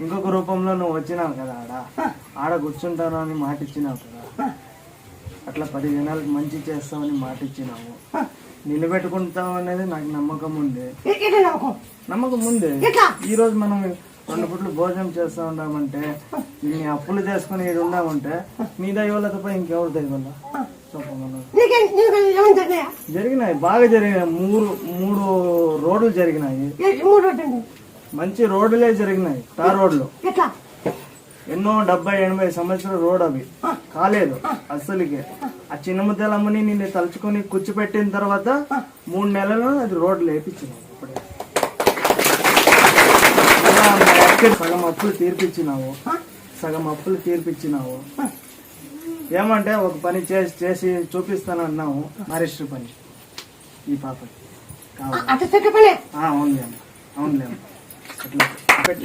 ఇంకొక రూపంలో నువ్వు వచ్చినావు కదా ఆడ కూర్చుంటాను అని మాట ఇచ్చినావు కదా, అట్లా 10 జనాలకు మంచి చేస్తామని మాట ఇచ్చినావు, నిలబెట్టుకుంటావు అనేది నాకు నమ్మకం ఉంది. ఈ రోజు మనం 2 పూట్లు భోజనం చేస్తా ఉన్నామంటే, ఇన్ని అప్పులు చేసుకుని ఇక్కడ ఉన్నామంటే నీ దైవాల తప్ప ఇంకెవరు దైవాల జరిగినాయి, బాగా జరిగినాయి. 3 రోడ్లు జరిగినాయి, మంచి రోడ్లే జరిగినాయి. తార్ రోడ్లు ఎన్నో 70-80 సంవత్సరాల రోడ్ అవి కాలేదు అసలుకే. ఆ చిన్న ముద్దలమ్మని నిన్ను తలుచుకొని కూర్చోపెట్టిన తర్వాత 3 నెలలు అది రోడ్లు వేపించినావు. సగం అప్పులు తీర్పిచ్చినావు. ఏమంటే ఒక పని చేసి చూపిస్తానన్నావు, మరిష్ట పని ఈ పాపకి కావాలి. అవునులేమ్మా అట్లా పెట్టి